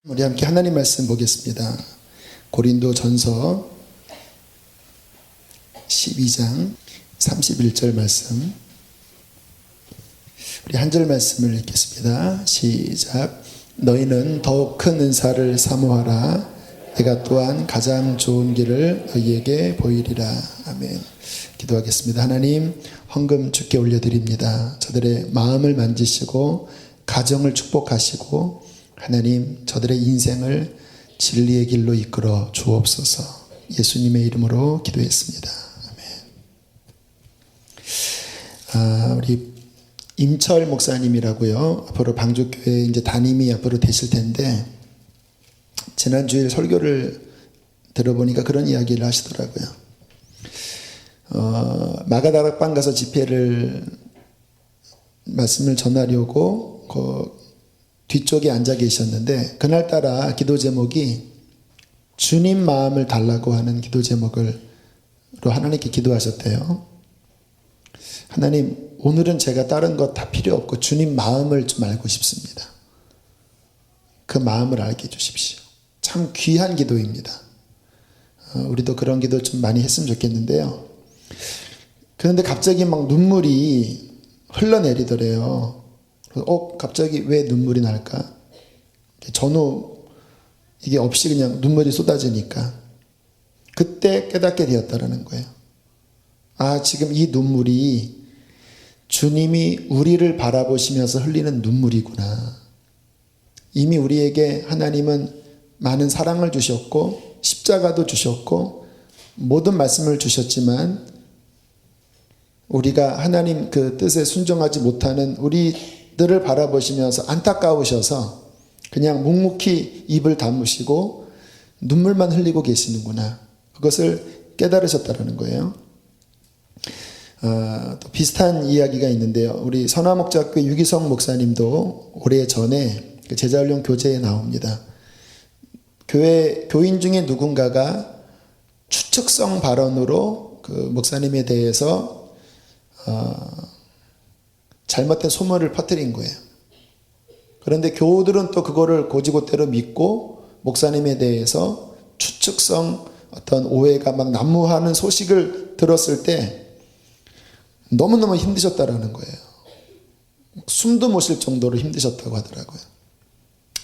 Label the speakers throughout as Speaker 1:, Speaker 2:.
Speaker 1: 우리 함께 하나님 말씀 보겠습니다. 고린도 전서 12장 31절 말씀. 우리 한 절 말씀을 읽겠습니다. 시작. 너희는 더욱 큰 은사를 사모하라. 내가 또한 가장 좋은 길을 너희에게 보이리라. 아멘. 기도하겠습니다. 하나님, 헌금 주께 올려드립니다. 저들의 마음을 만지시고 가정을 축복하시고 하나님, 저들의 인생을 진리의 길로 이끌어 주옵소서. 예수님의 이름으로 기도했습니다. 아멘. 우리 임철 목사님이라고요. 앞으로 방주교회 이제 담임이 앞으로 되실 텐데, 지난주일 설교를 들어보니까 그런 이야기를 하시더라고요. 마가다락방 가서 집회를 말씀을 전하려고 뒤쪽에 앉아 계셨는데, 그날따라 기도 제목이 주님 마음을 달라고 하는 기도 제목으로 하나님께 기도하셨대요. 하나님, 오늘은 제가 다른 것 다 필요 없고 주님 마음을 좀 알고 싶습니다. 그 마음을 알게 해주십시오. 참 귀한 기도입니다. 우리도 그런 기도 좀 많이 했으면 좋겠는데요. 그런데 갑자기 막 눈물이 흘러내리더래요. 갑자기 왜 눈물이 날까? 전후 이게 없이 그냥 눈물이 쏟아지니까 그때 깨닫게 되었다라는 거예요. 아, 지금 이 눈물이 주님이 우리를 바라보시면서 흘리는 눈물이구나. 이미 우리에게 하나님은 많은 사랑을 주셨고 십자가도 주셨고 모든 말씀을 주셨지만 우리가 하나님 그 뜻에 순종하지 못하는 우리들을 바라보시면서 안타까우셔서 그냥 묵묵히 입을 다무시고 눈물만 흘리고 계시는구나. 그것을 깨달으셨다는 거예요. 또 비슷한 이야기가 있는데요. 우리 선화목자학교 유기성 목사님도 오래전에 제자훈련 교재에 나옵니다. 교인 중에 누군가가 추측성 발언으로 그 목사님에 대해서 잘못된 소문을 퍼뜨린 거예요. 그런데 교우들은 또 그거를 고지고대로 믿고 목사님에 대해서 추측성 어떤 오해가 막 난무하는 소식을 들었을 때 너무너무 힘드셨다라는 거예요. 숨도 못 쉴 정도로 힘드셨다고 하더라고요.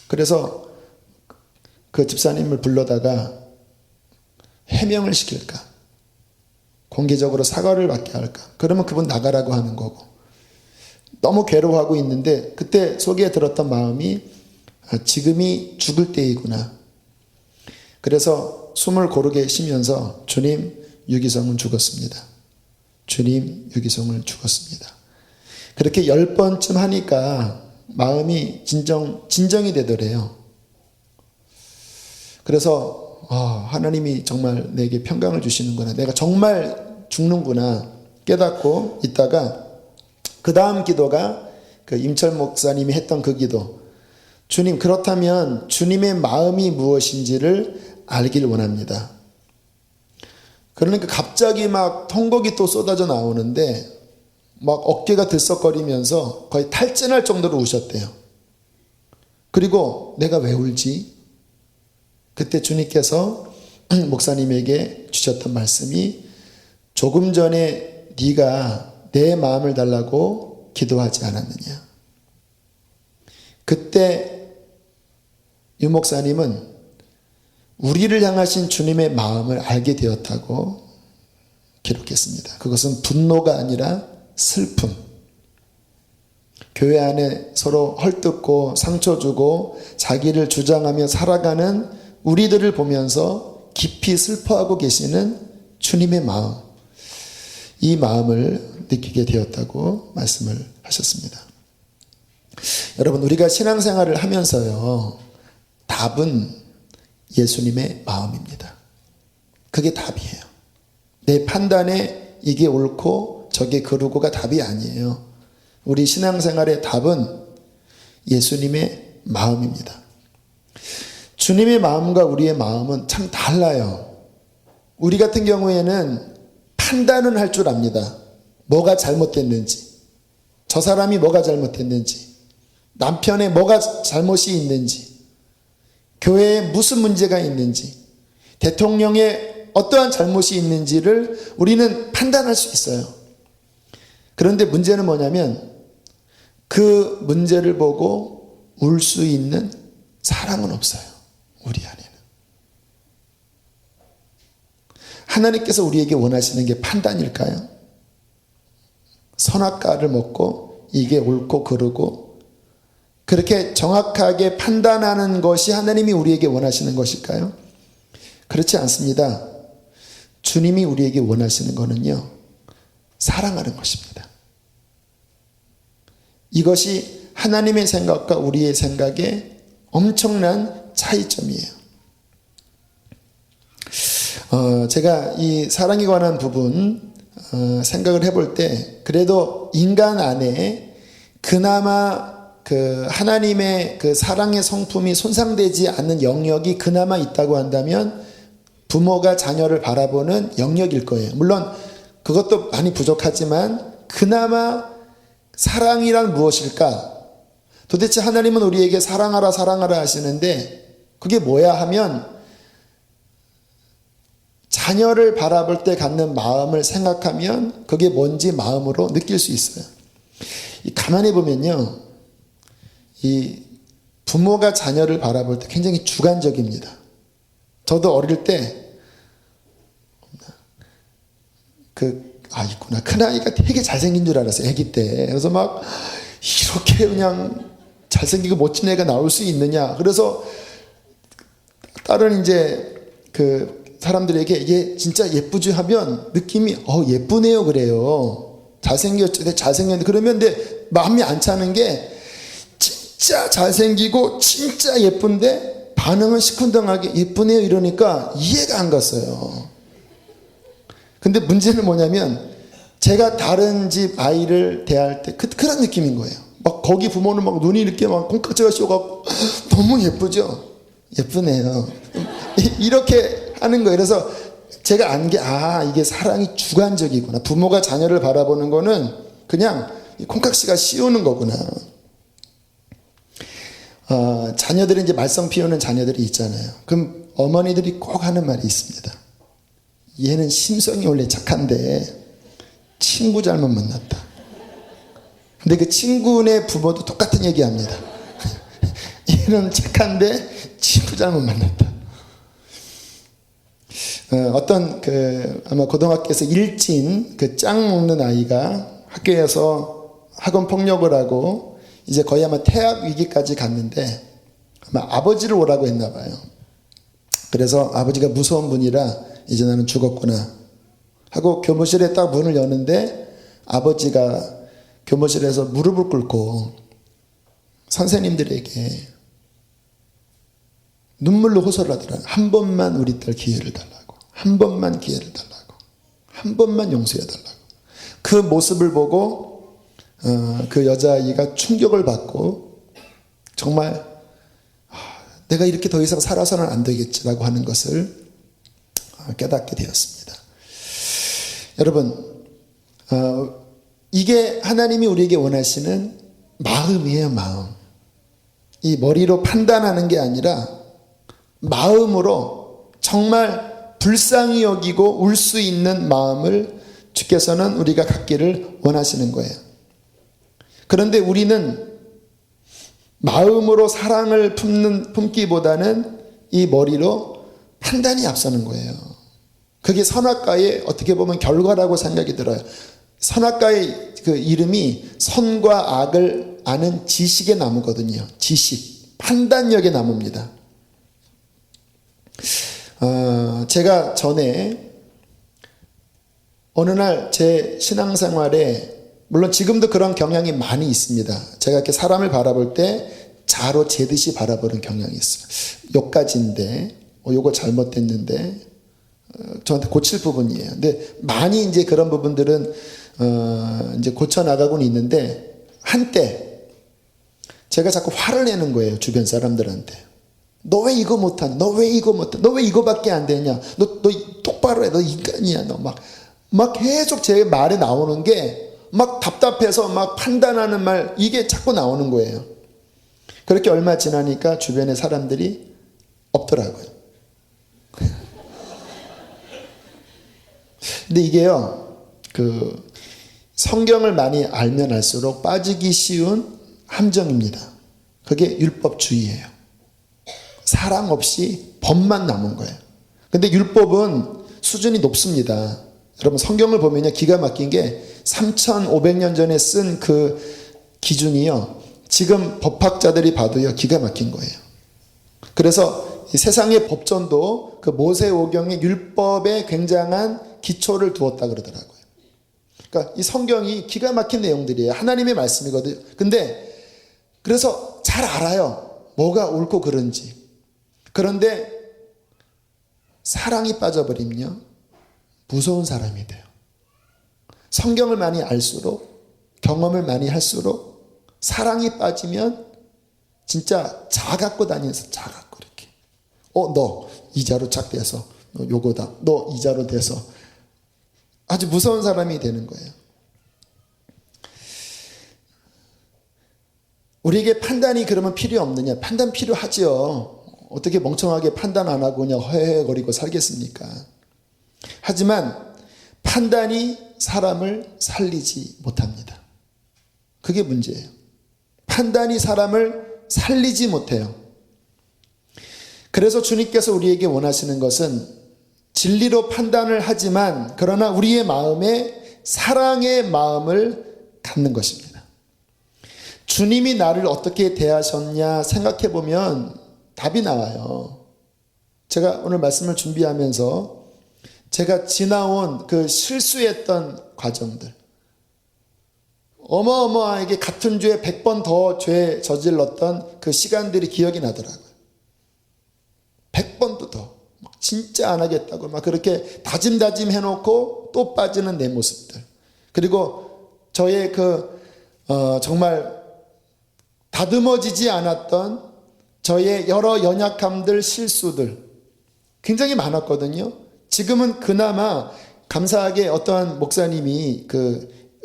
Speaker 1: 그래서 그 집사님을 불러다가 해명을 시킬까? 공개적으로 사과를 받게 할까? 그러면 그분 나가라고 하는 거고. 너무 괴로워하고 있는데 그때 속에 들었던 마음이 지금이 죽을 때이구나. 그래서 숨을 고르게 쉬면서 주님, 유기성은 죽었습니다. 주님, 유기성을 죽었습니다. 그렇게 10번쯤 하니까 마음이 진정이 되더래요. 그래서 하나님이 정말 내게 평강을 주시는구나. 내가 정말 죽는구나 깨닫고 있다가 그 다음 기도가 그 임철 목사님이 했던 그 기도. 주님, 그렇다면 주님의 마음이 무엇인지를 알길 원합니다. 그러니까 갑자기 막 통곡이 또 쏟아져 나오는데 막 어깨가 들썩거리면서 거의 탈진할 정도로 우셨대요. 그리고 내가 왜 울지? 그때 주님께서 목사님에게 주셨던 말씀이 조금 전에 네가 내 마음을 달라고 기도하지 않았느냐. 그때 유 목사님은 우리를 향하신 주님의 마음을 알게 되었다고 기록했습니다. 그것은 분노가 아니라 슬픔. 교회 안에 서로 헐뜯고 상처 주고 자기를 주장하며 살아가는 우리들을 보면서 깊이 슬퍼하고 계시는 주님의 마음. 이 마음을 느끼게 되었다고 말씀을 하셨습니다. 여러분, 우리가 신앙생활을 하면서요, 답은 예수님의 마음입니다. 그게 답이에요. 내 판단에 이게 옳고 저게 그르고가 답이 아니에요. 우리 신앙생활의 답은 예수님의 마음입니다. 주님의 마음과 우리의 마음은 참 달라요. 우리 같은 경우에는 판단은 할 줄 압니다. 뭐가 잘못됐는지, 저 사람이 뭐가 잘못했는지, 남편의 뭐가 잘못이 있는지 교회에 무슨 문제가 있는지, 대통령의 어떠한 잘못이 있는지를 우리는 판단할 수 있어요. 그런데 문제는 뭐냐면 그 문제를 보고 울 수 있는 사랑은 없어요. 우리 안에는. 하나님께서 우리에게 원하시는 게 판단일까요? 선악과를 먹고 이게 옳고 그르고 그렇게 정확하게 판단하는 것이 하나님이 우리에게 원하시는 것일까요? 그렇지 않습니다. 주님이 우리에게 원하시는 것은요, 사랑하는 것입니다. 이것이 하나님의 생각과 우리의 생각의 엄청난 차이점이에요. 제가 이 사랑에 관한 부분 생각을 해볼 때 그래도 인간 안에 그나마 그 하나님의 그 사랑의 성품이 손상되지 않는 영역이 그나마 있다고 한다면 부모가 자녀를 바라보는 영역일 거예요. 물론 그것도 많이 부족하지만 그나마 사랑이란 무엇일까? 도대체 하나님은 우리에게 사랑하라 사랑하라 하시는데 그게 뭐야 하면 자녀를 바라볼 때 갖는 마음을 생각하면 그게 뭔지 마음으로 느낄 수 있어요. 가만히 보면요, 이 부모가 자녀를 바라볼 때 굉장히 주관적입니다. 저도 어릴 때 있구나. 큰아이가 되게 잘생긴 줄 알았어요. 아기 때. 그래서 막 이렇게 그냥 잘생기고 멋진 애가 나올 수 있느냐. 그래서 다른 이제 사람들에게 얘 진짜 예쁘지 하면 느낌이 예쁘네요 그래요. 잘생겼죠. 잘생겼는데 그러면 근데 마음이 안 차는 게 진짜 잘생기고 진짜 예쁜데 반응은 시큰둥하게 예쁘네요 이러니까 이해가 안 갔어요. 근데 문제는 뭐냐면 제가 다른 집 아이를 대할 때 그런 느낌인 거예요. 막 거기 부모는 막 눈이 이렇게 막 콩깍지가 씌워갖고 너무 예쁘죠? 예쁘네요. 이렇게 하는 거예요. 그래서 제가 안 게 이게 사랑이 주관적이구나. 부모가 자녀를 바라보는 거는 그냥 콩깍지가 씌우는 거구나. 자녀들이 이제 말썽 피우는 자녀들이 있잖아요. 그럼 어머니들이 꼭 하는 말이 있습니다. 얘는 심성이 원래 착한데 친구 잘못 만났다. 근데 그 친구네 부모도 똑같은 얘기합니다. 얘는 착한데 친구 잘못 만났다. 어떤 아마 고등학교에서 일진 짱 먹는 아이가 학교에서 학원 폭력을 하고 이제 거의 아마 퇴학 위기까지 갔는데 아마 아버지를 오라고 했나 봐요. 그래서 아버지가 무서운 분이라 이제 나는 죽었구나 하고 교무실에 딱 문을 여는데 아버지가 교무실에서 무릎을 꿇고 선생님들에게 눈물로 호소를 하더라고요. 한 번만 우리 딸 기회를 달라고. 한 번만 기회를 달라고. 한 번만 용서해 달라고. 그 모습을 보고 그 여자아이가 충격을 받고 정말 내가 이렇게 더 이상 살아서는 안 되겠지라고 하는 것을 깨닫게 되었습니다. 여러분, 이게 하나님이 우리에게 원하시는 마음이에요, 마음. 이 머리로 판단하는 게 아니라 마음으로 정말 불쌍히 여기고 울 수 있는 마음을 주께서는 우리가 갖기를 원하시는 거예요. 그런데 우리는 마음으로 사랑을 품기보다는 이 머리로 판단이 앞서는 거예요. 그게 선악과의 어떻게 보면 결과라고 생각이 들어요. 선악과의 그 이름이 선과 악을 아는 지식의 나무거든요. 지식, 판단력의 나무입니다. 제가 전에 어느 날 제 신앙생활에 물론 지금도 그런 경향이 많이 있습니다. 제가 이렇게 사람을 바라볼 때 자로 재듯이 바라보는 경향이 있어요. 여기까지인데 요거 잘못됐는데 저한테 고칠 부분이에요. 근데 많이 이제 그런 부분들은 이제 고쳐 나가고는 있는데 한때 제가 자꾸 화를 내는 거예요. 주변 사람들한테. 너 왜 이거 못하냐? 너 왜 이거 못해? 너 왜 이거밖에 안 되냐? 너 똑바로 해. 너 인간이야. 너 막 계속 제 말에 나오는 게 막 답답해서 막 판단하는 말 이게 자꾸 나오는 거예요. 그렇게 얼마 지나니까 주변의 사람들이 없더라고요. 근데 이게요, 성경을 많이 알면 알수록 빠지기 쉬운 함정입니다. 그게 율법주의예요. 사랑 없이 법만 남은 거예요. 근데 율법은 수준이 높습니다. 여러분 성경을 보면요, 기가 막힌 게 3,500년 전에 쓴 그 기준이요, 지금 법학자들이 봐도요 기가 막힌 거예요. 그래서 이 세상의 법전도 그 모세오경의 율법에 굉장한 기초를 두었다 그러더라고요. 그러니까 이 성경이 기가 막힌 내용들이에요. 하나님의 말씀이거든요. 근데 그래서 잘 알아요, 뭐가 옳고 그른지. 그런데 사랑이 빠져버리면요 무서운 사람이 돼요. 성경을 많이 알수록, 경험을 많이 할수록 사랑이 빠지면 진짜 자 갖고 다니면서 자 갖고 이렇게 너 이자로 착대해서 너 요거다, 너 이자로 돼서 아주 무서운 사람이 되는 거예요. 우리에게 판단이 그러면 필요 없느냐? 판단 필요하죠. 어떻게 멍청하게 판단 안 하고 그냥 허해거리고 살겠습니까? 하지만 판단이 사람을 살리지 못합니다. 그게 문제예요. 판단이 사람을 살리지 못해요. 그래서 주님께서 우리에게 원하시는 것은 진리로 판단을 하지만 그러나 우리의 마음에 사랑의 마음을 갖는 것입니다. 주님이 나를 어떻게 대하셨냐 생각해 보면 답이 나와요. 제가 오늘 말씀을 준비하면서 제가 지나온 그 실수했던 과정들, 어마어마하게 같은 죄에 100번 더 죄 저질렀던 그 시간들이 기억이 나더라고요. 100번도 더 진짜 안 하겠다고 막 그렇게 다짐 해놓고 또 빠지는 내 모습들, 그리고 저의 정말 다듬어지지 않았던 저의 여러 연약함들, 실수들 굉장히 많았거든요. 지금은 그나마 감사하게 어떠한 목사님이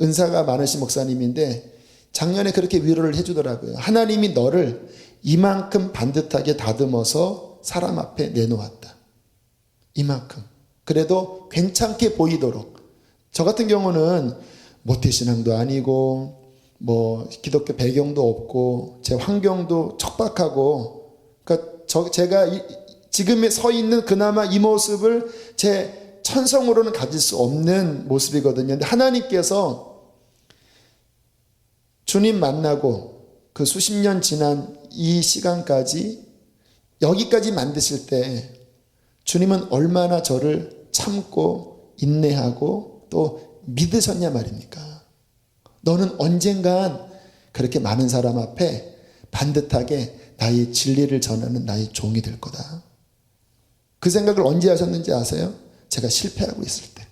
Speaker 1: 은사가 많으신 목사님인데 작년에 그렇게 위로를 해주더라고요. 하나님이 너를 이만큼 반듯하게 다듬어서 사람 앞에 내놓았다. 이만큼. 그래도 괜찮게 보이도록. 저 같은 경우는 모태신앙도 아니고 기독교 배경도 없고 제 환경도 척박하고, 그러니까 제가 지금 서 있는 그나마 이 모습을 제 천성으로는 가질 수 없는 모습이거든요. 근데 하나님께서 주님 만나고 그 수십 년 지난 이 시간까지 여기까지 만드실 때 주님은 얼마나 저를 참고 인내하고 또 믿으셨냐 말입니까? 너는 언젠간 그렇게 많은 사람 앞에 반듯하게 나의 진리를 전하는 나의 종이 될 거다. 그 생각을 언제 하셨는지 아세요? 제가 실패하고 있을 때.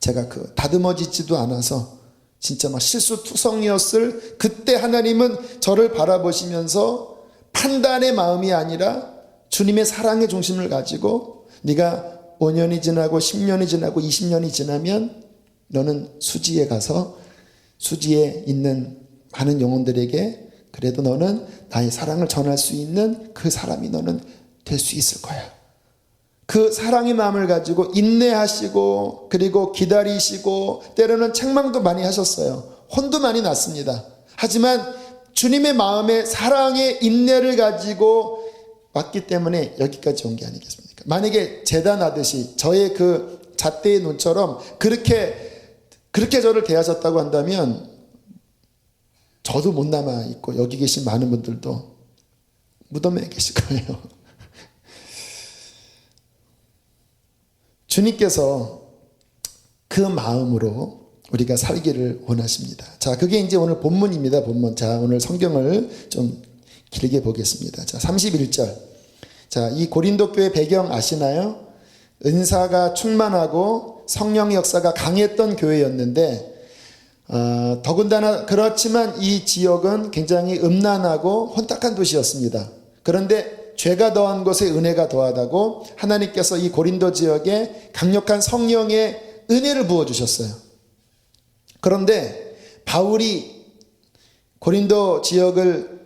Speaker 1: 제가 다듬어지지도 않아서 진짜 막 실수투성이었을 그때 하나님은 저를 바라보시면서 판단의 마음이 아니라 주님의 사랑의 중심을 가지고 네가 5년이 지나고 10년이 지나고 20년이 지나면 너는 수지에 가서 수지에 있는 많은 영혼들에게 그래도 너는 나의 사랑을 전할 수 있는 그 사람이 너는 될 수 있을 거야. 그 사랑의 마음을 가지고 인내하시고 그리고 기다리시고 때로는 책망도 많이 하셨어요. 혼도 많이 났습니다. 하지만 주님의 마음에 사랑의 인내를 가지고 왔기 때문에 여기까지 온 게 아니겠습니까? 만약에 재단하듯이 저의 그 잣대의 눈처럼 그렇게 저를 대하셨다고 한다면 저도 못 남아 있고 여기 계신 많은 분들도 무덤에 계실 거예요. 주님께서 그 마음으로 우리가 살기를 원하십니다. 자, 그게 이제 오늘 본문입니다. 본문. 자, 오늘 성경을 좀 길게 보겠습니다. 자, 31절. 자, 이 고린도 교회 배경 아시나요? 은사가 충만하고 성령의 역사가 강했던 교회였는데 더군다나 그렇지만 이 지역은 굉장히 음란하고 혼탁한 도시였습니다. 그런데 죄가 더한 곳에 은혜가 더하다고 하나님께서 이 고린도 지역에 강력한 성령의 은혜를 부어주셨어요. 그런데 바울이 고린도 지역을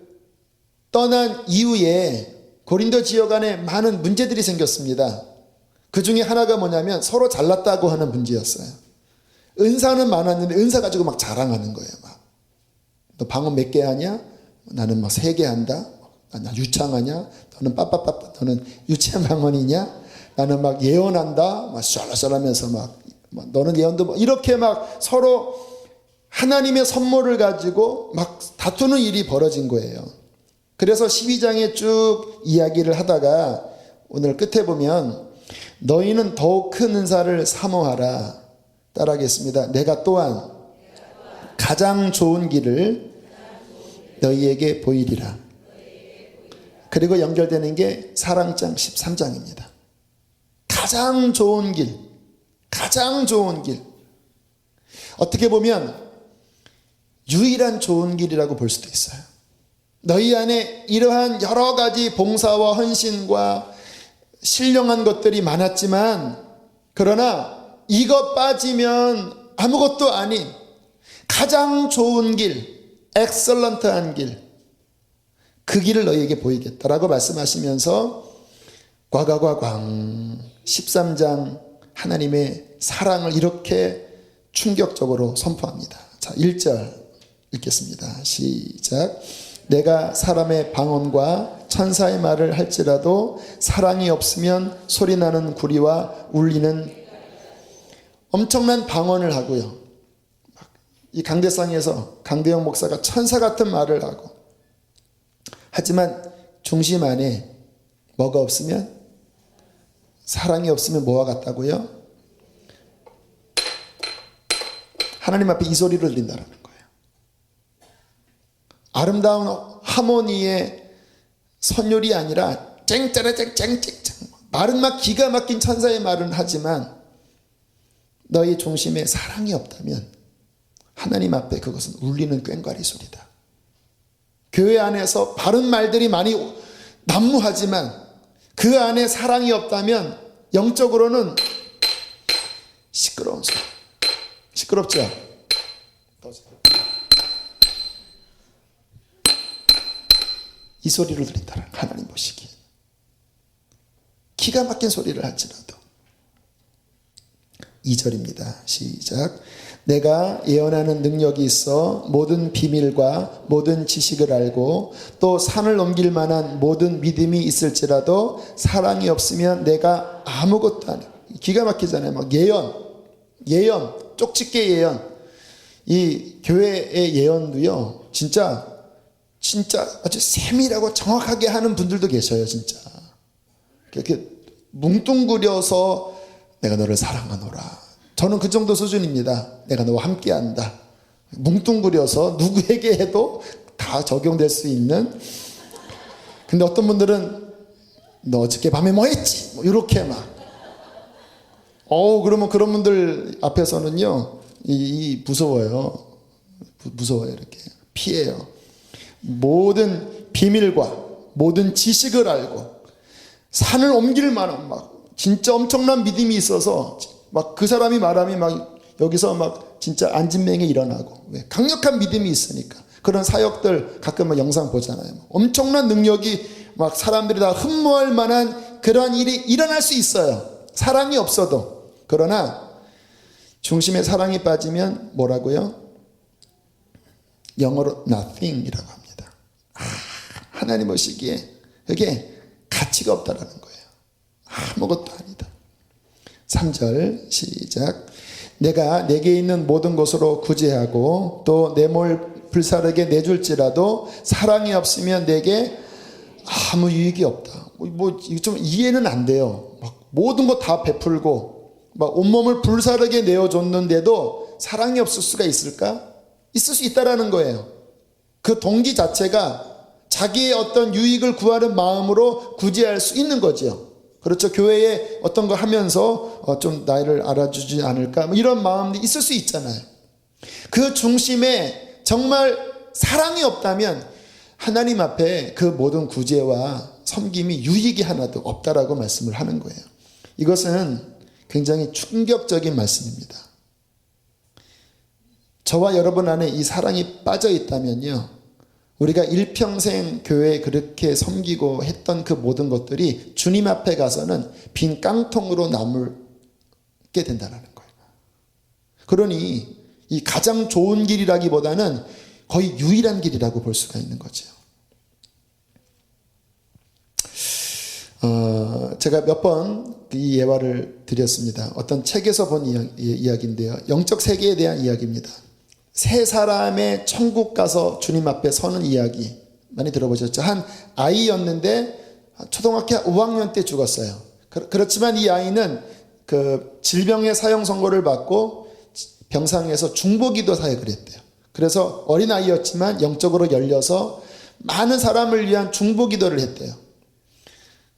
Speaker 1: 떠난 이후에 고린도 지역 안에 많은 문제들이 생겼습니다. 그 중에 하나가 뭐냐면 서로 잘났다고 하는 문제였어요. 은사는 많았는데 은사 가지고 막 자랑하는 거예요. 막. 너 방언 몇 개 하냐? 나는 막 3개 한다. 나 유창하냐? 너는 빠빠빠빠. 너는 유치한 방언이냐? 나는 막 예언한다. 막 쏠라쏠라면서 막 너는 예언도 뭐 이렇게 막 서로 하나님의 선물을 가지고 막 다투는 일이 벌어진 거예요. 그래서 12장에 쭉 이야기를 하다가 오늘 끝에 보면 너희는 더욱 큰 은사를 사모하라. 따라하겠습니다. 내가 또한 가장 좋은 길을 너희에게 보이리라. 그리고 연결되는 게 사랑장 13장입니다. 가장 좋은 길, 가장 좋은 길. 어떻게 보면 유일한 좋은 길이라고 볼 수도 있어요. 너희 안에 이러한 여러 가지 봉사와 헌신과 신령한 것들이 많았지만 그러나 이것 빠지면 아무것도 아닌 가장 좋은 길, 엑설런트한 길, 그 길을 너희에게 보이겠다라고 말씀하시면서 꽝 13장 하나님의 사랑을 이렇게 충격적으로 선포합니다. 자, 1절 읽겠습니다. 시작. 내가 사람의 방언과 천사의 말을 할지라도 사랑이 없으면 소리나는 구리와 울리는 엄청난 방언을 하고요. 이 강대상에서 강대영 목사가 천사 같은 말을 하고 하지만 중심 안에 뭐가 없으면 사랑이 없으면 뭐와 같다고요? 하나님 앞에 이 소리를 들린다는 거예요. 아름다운 하모니의 선율이 아니라 쨍짜라쨍쨍쨍쨍 말은 막 기가 막힌 천사의 말은 하지만 너희 중심에 사랑이 없다면 하나님 앞에 그것은 울리는 꽹과리 소리다. 교회 안에서 바른 말들이 많이 난무하지만 그 안에 사랑이 없다면 영적으로는 시끄러운 소리. 시끄럽죠? 이 소리를 들린다는 하나님 보시기에 기가 막힌 소리를 할지라도 2절입니다. 시작. 내가 예언하는 능력이 있어 모든 비밀과 모든 지식을 알고 또 산을 넘길 만한 모든 믿음이 있을지라도 사랑이 없으면 내가 아무것도 아니야. 기가 막히잖아요. 막 예언, 쪽집게 예언. 이 교회의 예언도요, 진짜 아주 세밀하고 정확하게 하는 분들도 계셔요, 진짜. 이렇게 뭉뚱그려서 내가 너를 사랑하노라. 저는 그 정도 수준입니다. 내가 너와 함께한다. 뭉뚱그려서 누구에게 해도 다 적용될 수 있는. 근데 어떤 분들은 너 어저께 밤에 뭐 했지? 뭐 이렇게 막. 그러면 그런 분들 앞에서는요, 무서워요. 무서워요, 이렇게. 피해요. 모든 비밀과 모든 지식을 알고 산을 옮길 만한 막 진짜 엄청난 믿음이 있어서 막 그 사람이 말하면 막 여기서 막 진짜 안진뱅이 일어나고 왜? 강력한 믿음이 있으니까. 그런 사역들 가끔 막 영상 보잖아요. 엄청난 능력이 막 사람들이 다 흠모할 만한 그러한 일이 일어날 수 있어요. 사랑이 없어도. 그러나 중심에 사랑이 빠지면 뭐라고요? 영어로 nothing이라고 합니다. 하나님 보시기에 그게 가치가 없다라는 거예요. 아무것도 아니다. 3절 시작. 내가 내게 있는 모든 것으로 구제하고 또 내 몸을 불사르게 내줄지라도 사랑이 없으면 내게 아무 유익이 없다. 좀 이해는 안 돼요. 막 모든 거 다 베풀고 막 온몸을 불사르게 내어줬는데도 사랑이 없을 수가 있을까? 있을 수 있다라는 거예요. 그 동기 자체가 자기의 어떤 유익을 구하는 마음으로 구제할 수 있는 거죠. 그렇죠. 교회에 어떤 거 하면서 좀 나를 알아주지 않을까 이런 마음이 있을 수 있잖아요. 그 중심에 정말 사랑이 없다면 하나님 앞에 그 모든 구제와 섬김이 유익이 하나도 없다라고 말씀을 하는 거예요. 이것은 굉장히 충격적인 말씀입니다. 저와 여러분 안에 이 사랑이 빠져 있다면요, 우리가 일평생 교회에 그렇게 섬기고 했던 그 모든 것들이 주님 앞에 가서는 빈 깡통으로 남게 된다는 거예요. 그러니 이 가장 좋은 길이라기보다는 거의 유일한 길이라고 볼 수가 있는 거죠. 제가 몇 번 이 예화를 드렸습니다. 어떤 책에서 본 이야기인데요. 영적 세계에 대한 이야기입니다. 세 사람의 천국 가서 주님 앞에 서는 이야기 많이 들어보셨죠? 한 아이였는데 초등학교 5학년 때 죽었어요. 그렇지만 이 아이는 그 질병의 사형 선고를 받고 병상에서 중보기도 사역을 했대요. 그래서 어린아이였지만 영적으로 열려서 많은 사람을 위한 중보기도를 했대요.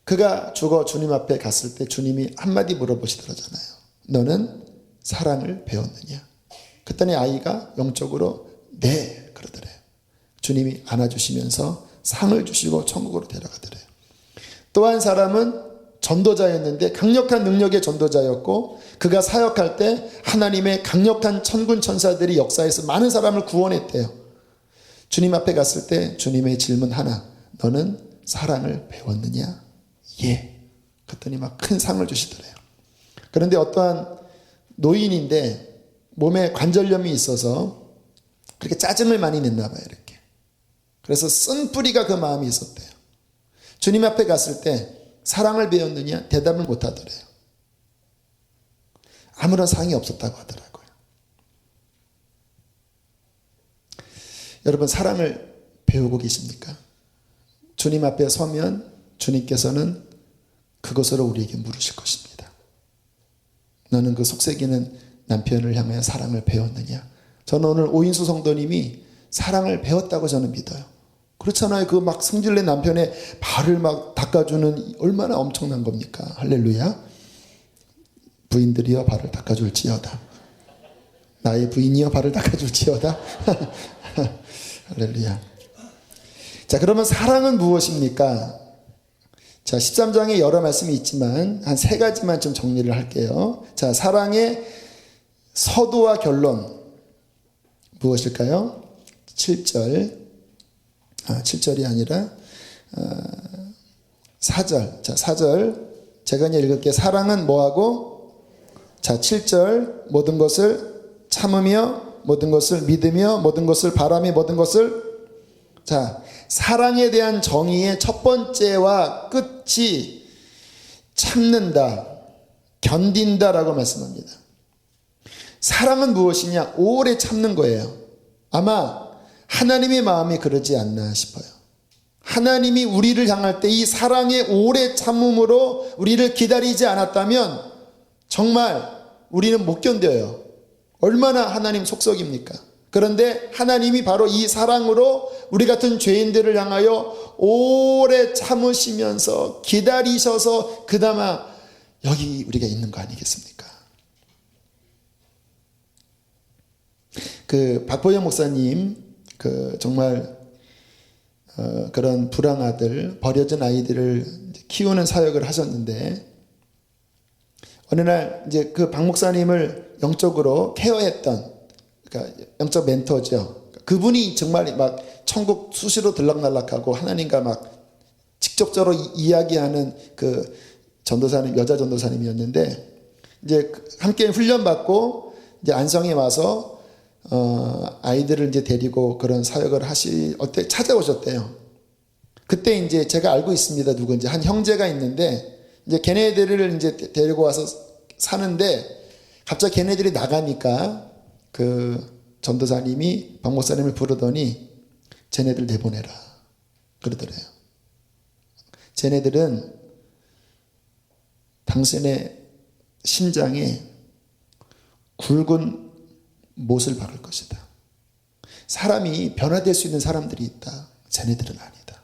Speaker 1: 그가 죽어 주님 앞에 갔을 때 주님이 한마디 물어보시더라잖아요. 너는 사랑을 배웠느냐? 그랬더니 아이가 영적으로 네 그러더래요. 주님이 안아주시면서 상을 주시고 천국으로 데려가더래요. 또 한 사람은 전도자였는데 강력한 능력의 전도자였고 그가 사역할 때 하나님의 강력한 천군 천사들이 역사해서 많은 사람을 구원했대요. 주님 앞에 갔을 때 주님의 질문 하나, 너는 사랑을 배웠느냐? 예. 그랬더니 막 큰 상을 주시더래요. 그런데 어떠한 노인인데 몸에 관절염이 있어서 그렇게 짜증을 많이 냈나 봐요. 이렇게. 그래서 쓴 뿌리가 그 마음이 있었대요. 주님 앞에 갔을 때 사랑을 배웠느냐? 대답을 못 하더래요. 아무런 상이 없었다고 하더라고요. 여러분 사랑을 배우고 계십니까? 주님 앞에 서면 주님께서는 그것으로 우리에게 물으실 것입니다. 너는 그 속삭이는 남편을 향하여 사랑을 배웠느냐? 저는 오늘 오인수 성도님이 사랑을 배웠다고 저는 믿어요. 그렇잖아요. 그 막 성질낸 남편의 발을 막 닦아주는 얼마나 엄청난 겁니까? 할렐루야. 부인들이여 발을 닦아줄지어다. 나의 부인이여 발을 닦아줄지어다. 할렐루야. 자, 그러면 사랑은 무엇입니까? 자, 13장에 여러 말씀이 있지만 한 세 가지만 좀 정리를 할게요. 자, 사랑의 서두와 결론 무엇일까요? 7절. 7절이 아니라 4절. 자, 4절 제가 그냥 읽을게요. 사랑은 뭐하고? 자, 7절 모든 것을 참으며 모든 것을 믿으며 모든 것을 바라며 모든 것을 자, 사랑에 대한 정의의 첫 번째와 끝이 참는다, 견딘다라고 말씀합니다. 사랑은 무엇이냐? 오래 참는 거예요. 아마 하나님의 마음이 그러지 않나 싶어요. 하나님이 우리를 향할 때 이 사랑의 오래 참음으로 우리를 기다리지 않았다면 정말 우리는 못 견뎌요. 얼마나 하나님 속썩입니까? 그런데 하나님이 바로 이 사랑으로 우리 같은 죄인들을 향하여 오래 참으시면서 기다리셔서 그나마 여기 우리가 있는 거 아니겠습니까? 그 박보영 목사님 정말 그런 불황 아들, 버려진 아이들을 키우는 사역을 하셨는데 어느 날 이제 그 박 목사님을 영적으로 케어했던 그러니까 영적 멘토죠. 그분이 정말 막 천국 수시로 들락날락하고 하나님과 막 직접적으로 이야기하는 그 전도사님, 여자 전도사님이었는데 이제 함께 훈련받고 이제 안성에 와서 아이들을 이제 데리고 그런 사역을 어때 찾아오셨대요. 그때 이제 제가 알고 있습니다. 누군지 한 형제가 있는데 이제 걔네들을 이제 데리고 와서 사는데 갑자기 걔네들이 나가니까 그 전도사님이 박 목사님을 부르더니 쟤네들 내보내라 그러더래요. 쟤네들은 당신의 심장에 굵은 못을 박을 것이다. 사람이 변화될 수 있는 사람들이 있다. 쟤네들은 아니다.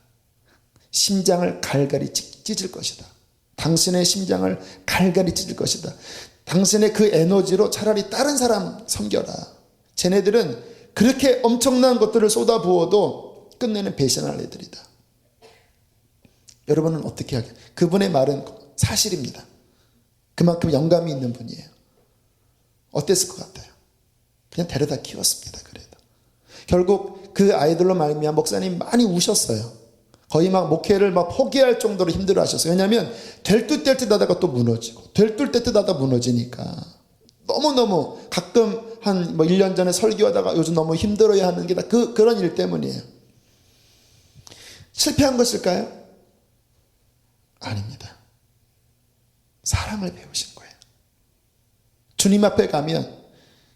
Speaker 1: 심장을 갈갈이 찢을 것이다. 당신의 심장을 갈갈이 찢을 것이다. 당신의 그 에너지로 차라리 다른 사람 섬겨라. 쟤네들은 그렇게 엄청난 것들을 쏟아부어도 끝내는 배신할 애들이다. 여러분은 어떻게 하겠어요? 그분의 말은 사실입니다. 그만큼 영감이 있는 분이에요. 어땠을 것 같아요? 그냥 데려다 키웠습니다. 그래도 결국 그 아이들로 말미암아 목사님 많이 우셨어요. 거의 막 목회를 막 포기할 정도로 힘들어 하셨어요. 왜냐하면 될 듯 될 듯 하다가 또 무너지고 될 듯 될 듯 하다 무너지니까 너무너무 가끔 한 뭐 1년 전에 설교하다가 요즘 너무 힘들어야 하는 게 다 그런 일 때문이에요. 실패한 것일까요? 아닙니다. 사랑을 배우신 거예요. 주님 앞에 가면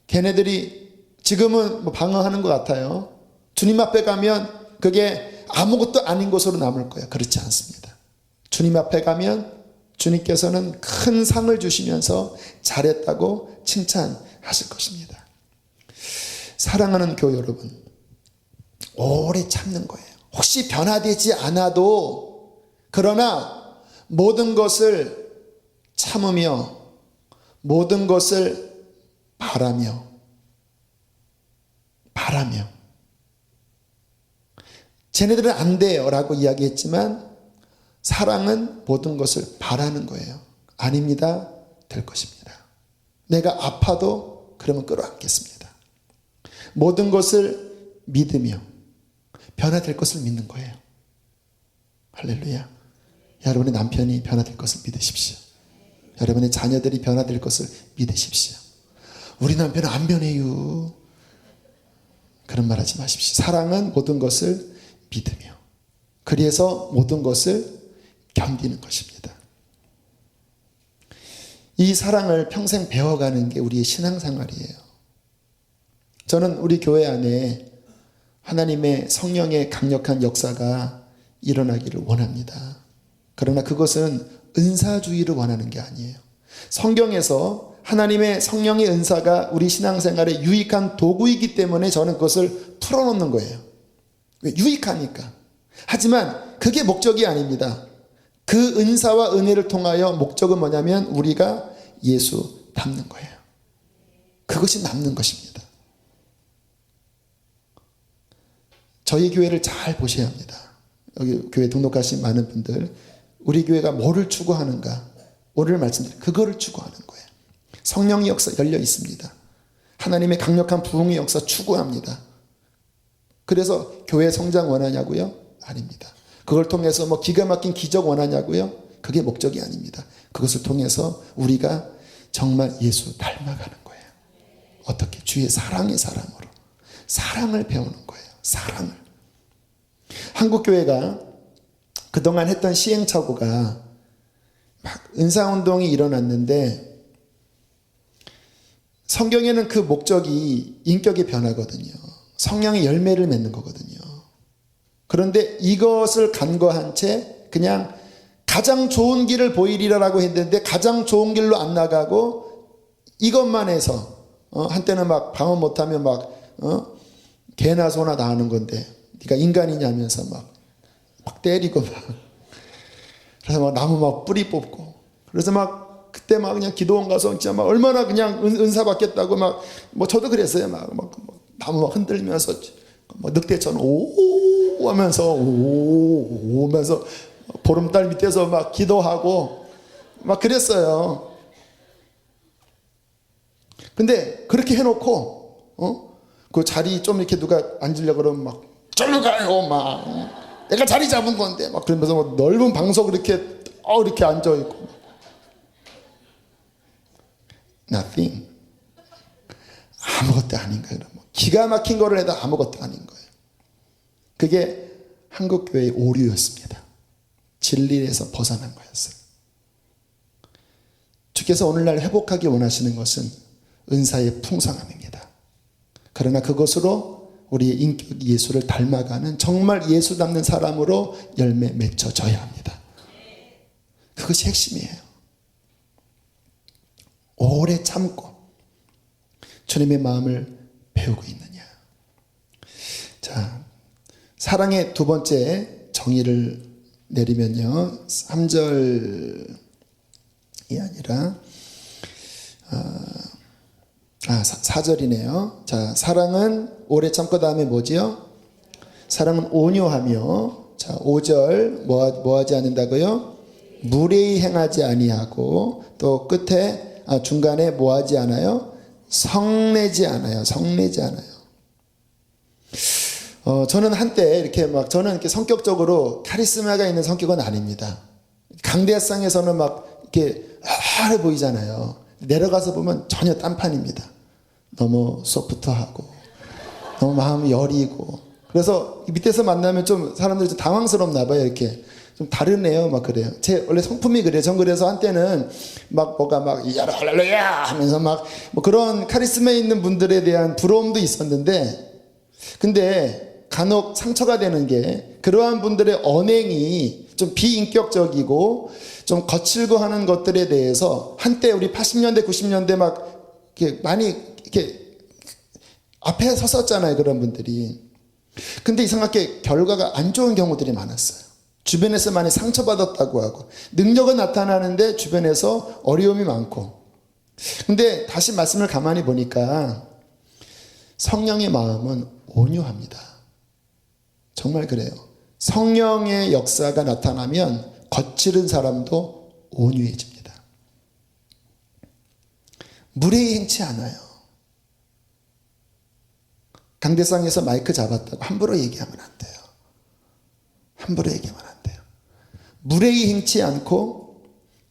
Speaker 1: 걔네들이 지금은 뭐 방황하는 것 같아요. 주님 앞에 가면 그게 아무것도 아닌 것으로 남을 거예요. 그렇지 않습니다. 주님 앞에 가면 주님께서는 큰 상을 주시면서 잘했다고 칭찬하실 것입니다. 사랑하는 교회 여러분, 오래 참는 거예요. 혹시 변화되지 않아도 그러나 모든 것을 참으며 모든 것을 바라며 쟤네들은 안 돼요 라고 이야기했지만 사랑은 모든 것을 바라는 거예요. 아닙니다. 될 것입니다. 내가 아파도 그러면 끌어안겠습니다. 모든 것을 믿으며 변화될 것을 믿는 거예요. 할렐루야. 여러분의 남편이 변화될 것을 믿으십시오. 여러분의 자녀들이 변화될 것을 믿으십시오. 우리 남편은 안 변해요. 그런 말 하지 마십시오. 사랑은 모든 것을 믿으며 그래서 모든 것을 견디는 것입니다. 이 사랑을 평생 배워가는 게 우리의 신앙생활이에요. 저는 우리 교회 안에 하나님의 성령의 강력한 역사가 일어나기를 원합니다. 그러나 그것은 은사주의를 원하는 게 아니에요. 성경에서 하나님의 성령의 은사가 우리 신앙생활에 유익한 도구이기 때문에 저는 그것을 풀어놓는 거예요. 왜? 유익하니까. 하지만 그게 목적이 아닙니다. 그 은사와 은혜를 통하여 목적은 뭐냐면 우리가 예수 닮는 거예요. 그것이 남는 것입니다. 저희 교회를 잘 보셔야 합니다. 여기 교회 등록하신 많은 분들, 우리 교회가 뭐를 추구하는가 오늘 말씀드린 그거를 추구하는 거예요. 성령의 역사 열려 있습니다. 하나님의 강력한 부흥의 역사 추구합니다. 그래서 교회 성장 원하냐고요? 아닙니다. 그걸 통해서 뭐 기가 막힌 기적 원하냐고요? 그게 목적이 아닙니다. 그것을 통해서 우리가 정말 예수 닮아가는 거예요. 어떻게? 주의 사랑의 사람으로. 사랑을 배우는 거예요. 사랑을. 한국교회가 그동안 했던 시행착오가 막 은사운동이 일어났는데 성경에는 그 목적이 인격의 변화거든요. 성령의 열매를 맺는 거거든요. 그런데 이것을 간과한 채 그냥 가장 좋은 길을 보이리라라고 했는데 가장 좋은 길로 안 나가고 이것만 해서 한때는 막 방언 못하면 막 개나 소나 다 하는 건데 네가 인간이냐면서 막 때리고 막 그래서 막 나무 막 뿌리 뽑고 그래서 막 그때 막 그냥 기도원 가서 진짜 막 얼마나 그냥 은사 받겠다고 막 뭐 저도 그랬어요. 막 나무 막 흔들면서 막 늑대처럼 오 하면서 오 하면서 보름달 밑에서 막 기도하고 막 그랬어요. 근데 그렇게 해놓고 그 자리 좀 이렇게 누가 앉으려고 그러면 막 절로 가요 막 내가 자리 잡은 건데 막 그러면서 막 넓은 방석 이렇게 이렇게 앉아 있고 nothing 아무것도 아닌 거예요. 기가 막힌 거를 해도 아무것도 아닌 거예요. 그게 한국 교회의 오류였습니다. 진리에서 벗어난 거였어요. 주께서 오늘날 회복하기 원하시는 것은 은사의 풍성함입니다. 그러나 그것으로 우리의 인격 예수를 닮아가는 정말 예수 닮는 사람으로 열매 맺혀져야 합니다. 그것이 핵심이에요. 오래 참고 주님의 마음을 배우고 있느냐. 자, 사랑의 두 번째 정의를 내리면요. 3절이 아니라 4절이네요. 자, 사랑은 오래 참고 다음에 뭐지요? 사랑은 온유하며 자, 5절 뭐하지 않는다고요? 무례히 행하지 아니하고 또 끝에 중간에 뭐하지 않아요? 성내지 않아요. 성내지 않아요. 저는 한때 이렇게 막 저는 이렇게 성격적으로 카리스마가 있는 성격은 아닙니다. 강대상에서는 막 이렇게 화려 보이잖아요. 내려가서 보면 전혀 딴판입니다. 너무 소프트하고 너무 마음이 여리고, 그래서 밑에서 만나면 좀 사람들이 좀 당황스럽나 봐요. 이렇게 좀 다르네요. 막 그래요. 제 원래 성품이 그래요. 전 그래서 한때는 막 뭐가 막 야랄랄라야 하면서 막 뭐 그런 카리스마 있는 분들에 대한 부러움도 있었는데, 근데 간혹 상처가 되는 게 그러한 분들의 언행이 좀 비인격적이고 좀 거칠고 하는 것들에 대해서 한때 우리 80년대 90년대 막 이렇게 많이 이렇게 앞에 섰었잖아요. 그런 분들이. 근데 이상하게 결과가 안 좋은 경우들이 많았어요. 주변에서 많이 상처받았다고 하고, 능력은 나타나는데 주변에서 어려움이 많고. 근데 다시 말씀을 가만히 보니까 성령의 마음은 온유합니다. 정말 그래요. 성령의 역사가 나타나면 거칠은 사람도 온유해집니다. 무례히 행치 않아요. 강대상에서 마이크 잡았다고 함부로 얘기하면 안 돼요. 함부로 얘기하면 안 돼요. 무례히 행치 않고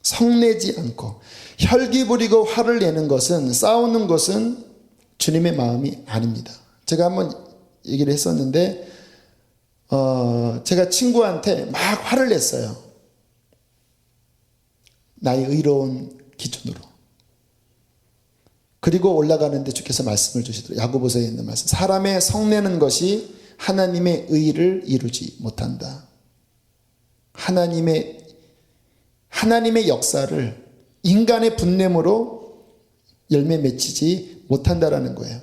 Speaker 1: 성내지 않고 혈기 부리고 화를 내는 것은, 싸우는 것은 주님의 마음이 아닙니다. 제가 한번 얘기를 했었는데 제가 친구한테 막 화를 냈어요. 나의 의로운 기준으로. 그리고 올라가는데 주께서 말씀을 주시더라고요. 야고보서에 있는 말씀. 사람의 성내는 것이 하나님의 의를 이루지 못한다. 하나님의 역사를 인간의 분냄으로 열매 맺히지 못한다라는 거예요.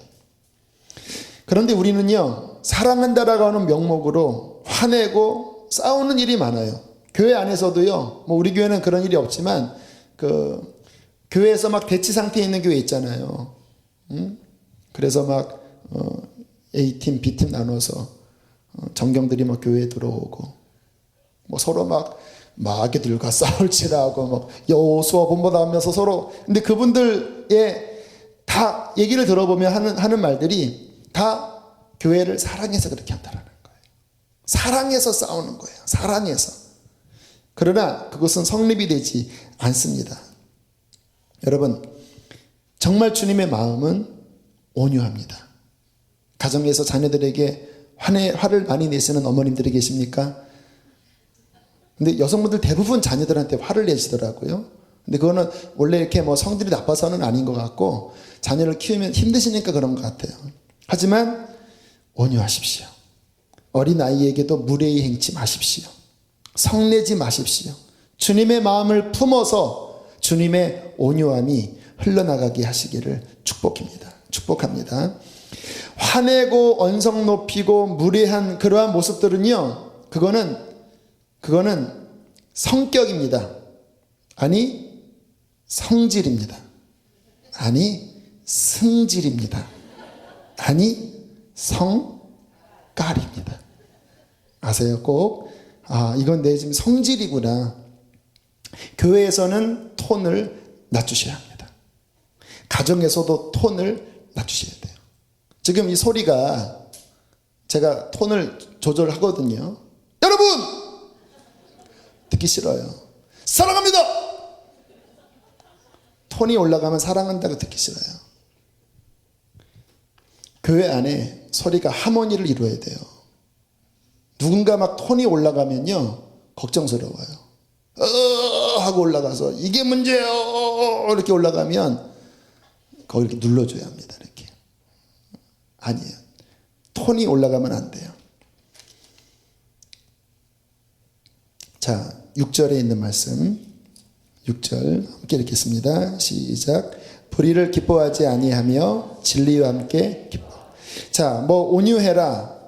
Speaker 1: 그런데 우리는요, 사랑한다라고 하는 명목으로 화내고 싸우는 일이 많아요. 교회 안에서도요, 뭐 우리 교회는 그런 일이 없지만 교회에서 막 대치 상태에 있는 교회 있잖아요. 그래서 막 A팀, B팀 나눠서 정경들이 막 교회에 들어오고, 뭐 서로 막 마귀들과 싸울지라고 뭐 여호수아 본보다 하면서 서로. 근데 그분들의 다 얘기를 들어보면 하는 말들이 다 교회를 사랑해서 그렇게 한다라는 거예요. 사랑해서 싸우는 거예요. 사랑해서. 그러나 그것은 성립이 되지 않습니다. 여러분, 정말 주님의 마음은 온유합니다. 가정에서 자녀들에게 화를 많이 내시는 어머님들이 계십니까? 근데 여성분들 대부분 자녀들한테 화를 내시더라고요. 근데 그거는 원래 이렇게 뭐 성질이 나빠서는 아닌 것 같고, 자녀를 키우면 힘드시니까 그런 것 같아요. 하지만 온유하십시오. 어린아이에게도 무례히 행치 마십시오. 성내지 마십시오. 주님의 마음을 품어서 주님의 온유함이 흘러나가게 하시기를 축복합니다. 화내고 언성 높이고 무례한 그러한 모습들은요, 그거는 성격입니다. 아니, 성질입니다. 아니, 승질입니다. 아니, 성깔입니다. 아세요? 꼭 이건 내 지금 성질이구나. 교회에서는 톤을 낮추셔야 합니다. 가정에서도 톤을 낮추셔야 돼요. 지금 이 소리가 제가 톤을 조절하거든요. 여러분! 듣기 싫어요. 사랑합니다! 톤이 올라가면 사랑한다고 듣기 싫어요. 교회 안에 소리가 하모니를 이루어야 돼요. 누군가 막 톤이 올라가면요, 걱정스러워요. 하고 올라가서 이게 문제예요 이렇게 올라가면 거기 이렇게 눌러줘야 합니다. 이렇게. 아니에요. 톤이 올라가면 안 돼요. 자, 6절에 있는 말씀, 6절 함께 읽겠습니다. 시작. 불의를 기뻐하지 아니하며 진리와 함께 기뻐. 자, 뭐 온유해라,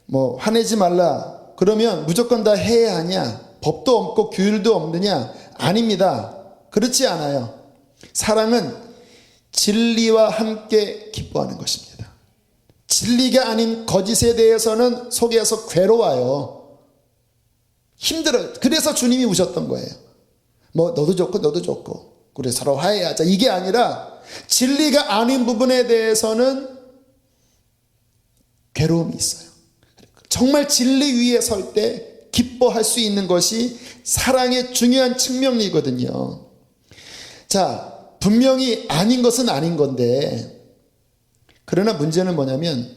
Speaker 1: 뭐 화내지 말라, 그러면 무조건 다 해야 하냐? 법도 없고 규율도 없느냐? 아닙니다. 그렇지 않아요. 사랑은 진리와 함께 기뻐하는 것입니다. 진리가 아닌 거짓에 대해서는 속에서 괴로워요. 힘들어요. 그래서 주님이 우셨던 거예요. 뭐 너도 좋고 너도 좋고 그래 서로 화해하자, 이게 아니라 진리가 아닌 부분에 대해서는 괴로움이 있어요. 정말 진리 위에 설 때 기뻐할 수 있는 것이 사랑의 중요한 측면이거든요. 자, 분명히 아닌 것은 아닌 건데, 그러나 문제는 뭐냐면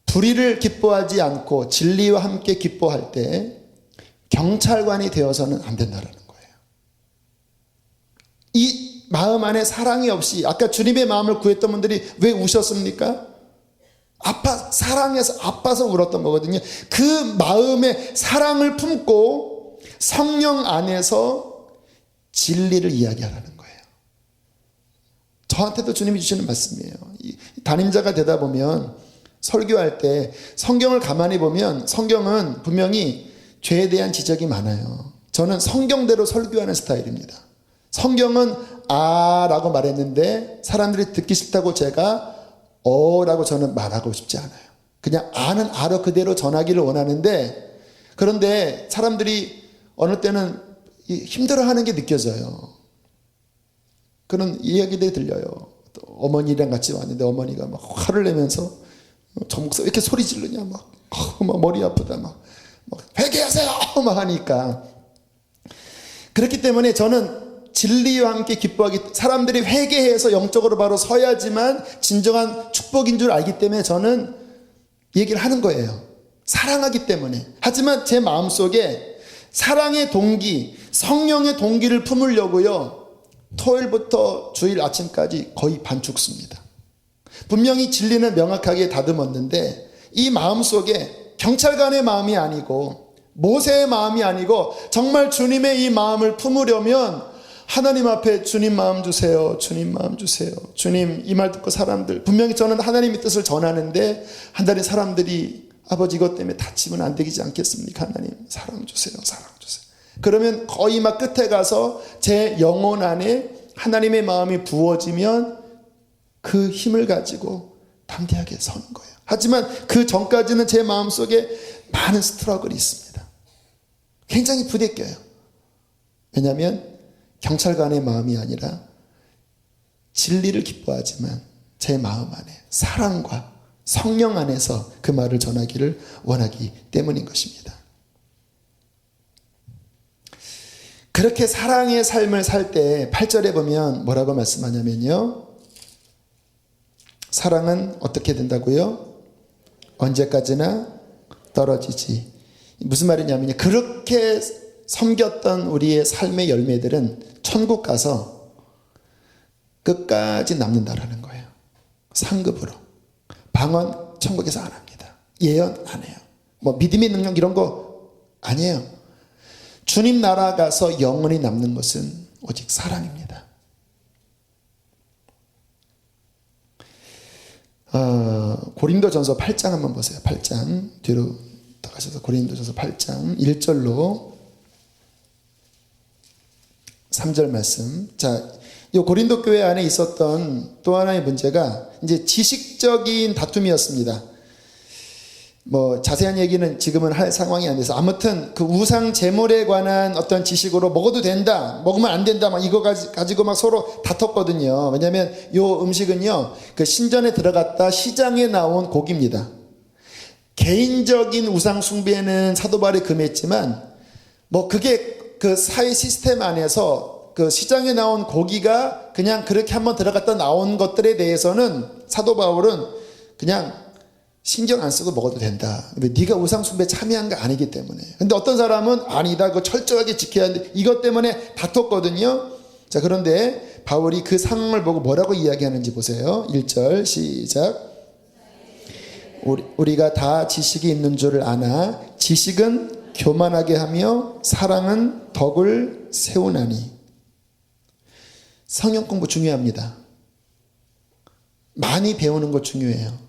Speaker 1: 불의를 기뻐하지 않고 진리와 함께 기뻐할 때 경찰관이 되어서는 안 된다는 거예요. 이 마음 안에 사랑이 없이, 아까 주님의 마음을 구했던 분들이 왜 우셨습니까? 사랑해서 아파서 울었던 거거든요. 그 마음에 사랑을 품고 성령 안에서 진리를 이야기하라는 거예요. 저한테도 주님이 주시는 말씀이에요. 담임자가 되다 보면 설교할 때 성경을 가만히 보면 성경은 분명히 죄에 대한 지적이 많아요. 저는 성경대로 설교하는 스타일입니다. 성경은 라고 말했는데 사람들이 듣기 싫다고 제가 라고 저는 말하고 싶지 않아요. 그냥 아는 아로 그대로 전하기를 원하는데, 그런데 사람들이 어느 때는 힘들어하는 게 느껴져요. 그런 이야기들이 들려요. 어머니랑 같이 왔는데 어머니가 막 화를 내면서 저 목사 왜 이렇게 소리 지르냐, 막 머리 아프다, 막 회개하세요 막 하니까. 그렇기 때문에 저는 진리와 함께 기뻐하기, 사람들이 회개해서 영적으로 바로 서야지만 진정한 축복인 줄 알기 때문에 저는 얘기를 하는 거예요. 사랑하기 때문에. 하지만 제 마음속에 사랑의 동기, 성령의 동기를 품으려고요, 토요일부터 주일 아침까지 거의 반 죽습니다. 분명히 진리는 명확하게 다듬었는데 이 마음속에 경찰관의 마음이 아니고 모세의 마음이 아니고 정말 주님의 이 마음을 품으려면 하나님 앞에 주님 마음 주세요, 주님 마음 주세요, 주님, 이 말 듣고 사람들, 분명히 저는 하나님의 뜻을 전하는데 한달에 사람들이 아버지 이것 때문에 다치면 안 되지 않겠습니까? 하나님 사랑 주세요, 사랑 주세요. 그러면 거의 막 끝에 가서 제 영혼 안에 하나님의 마음이 부어지면 그 힘을 가지고 담대하게 서는 거예요. 하지만 그 전까지는 제 마음속에 많은 스트러글이 있습니다. 굉장히 부대껴요. 왜냐하면 경찰관의 마음이 아니라 진리를 기뻐하지만 제 마음 안에 사랑과 성령 안에서 그 말을 전하기를 원하기 때문인 것입니다. 그렇게 사랑의 삶을 살 때 8절에 보면 뭐라고 말씀하냐면요, 사랑은 어떻게 된다고요? 언제까지나 떨어지지. 무슨 말이냐면요, 그렇게 섬겼던 우리의 삶의 열매들은 천국 가서 끝까지 남는다라는 거예요. 상급으로. 방언 천국에서 안 합니다. 예언 안 해요. 뭐 믿음의 능력 이런 거 아니에요. 주님 나라 가서 영원히 남는 것은 오직 사랑입니다. 고린도전서 8장 한번 보세요. 8장 뒤로 가셔서 고린도전서 8장 1절로 3절 말씀. 자, 이 고린도 교회 안에 있었던 또 하나의 문제가 이제 지식적인 다툼이었습니다. 뭐 자세한 얘기는 지금은 할 상황이 안 돼서, 아무튼 그 우상 제물에 관한 어떤 지식으로 먹어도 된다, 먹으면 안 된다, 막 이거 가지고 막 서로 다퉜거든요. 왜냐하면 요 음식은요, 그 신전에 들어갔다 시장에 나온 고기입니다. 개인적인 우상 숭배는 사도 바울이 금했지만, 뭐 그게 그 사회 시스템 안에서 그 시장에 나온 고기가 그냥 그렇게 한번 들어갔다 나온 것들에 대해서는 사도 바울은 그냥 신경 안 쓰고 먹어도 된다. 네가 우상 숭배에 참여한 거 아니기 때문에. 근데 어떤 사람은 아니다, 그거 철저하게 지켜야 하는데, 이것 때문에 다퉜거든요. 자, 그런데 바울이 그 상황을 보고 뭐라고 이야기하는지 보세요. 1절 시작. 우리가 다 지식이 있는 줄을 아나 지식은 교만하게 하며 사랑은 덕을 세우나니. 성경 공부 중요합니다. 많이 배우는 거 중요해요.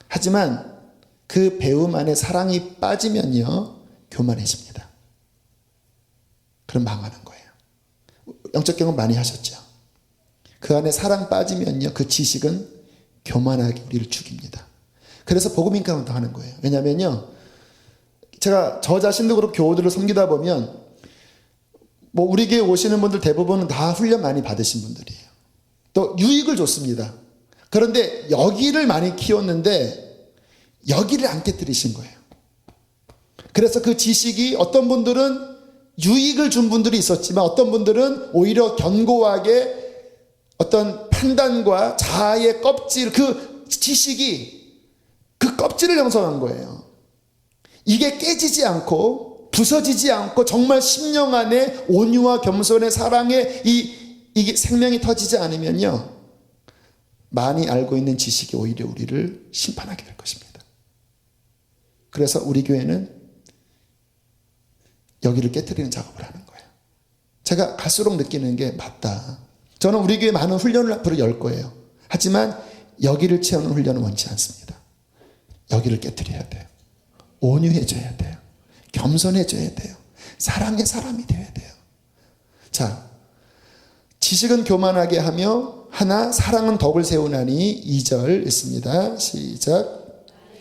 Speaker 1: 하지만 그 배움 안에 사랑이 빠지면요, 교만해집니다. 그럼 망하는 거예요. 영적 경험 많이 하셨죠? 그 안에 사랑 빠지면요, 그 지식은 교만하게 우리를 죽입니다. 그래서 복음 인카운터 하는 거예요. 왜냐면요, 제가 저 자신도 그렇고 교우들을 섬기다 보면 뭐 우리 교회 오시는 분들 대부분은 다 훈련 많이 받으신 분들이에요. 또 유익을 줬습니다. 그런데 여기를 많이 키웠는데 여기를 안 깨뜨리신 거예요. 그래서 그 지식이 어떤 분들은 유익을 준 분들이 있었지만 어떤 분들은 오히려 견고하게 어떤 판단과 자아의 껍질, 그 지식이 그 껍질을 형성한 거예요. 이게 깨지지 않고 부서지지 않고 정말 심령 안에 온유와 겸손의 사랑의 이게 생명이 터지지 않으면요, 많이 알고 있는 지식이 오히려 우리를 심판하게 될 것입니다. 그래서 우리 교회는 여기를 깨트리는 작업을 하는 거예요. 제가 갈수록 느끼는 게 맞다. 저는 우리 교회 많은 훈련을 앞으로 열 거예요. 하지만 여기를 채우는 훈련은 원치 않습니다. 여기를 깨트려야 돼요. 온유해져야 돼요. 겸손해져야 돼요. 사랑의 사람이 되어야 돼요. 자, 지식은 교만하게 하며 하나 사랑은 덕을 세우나니 2절 있습니다. 시작.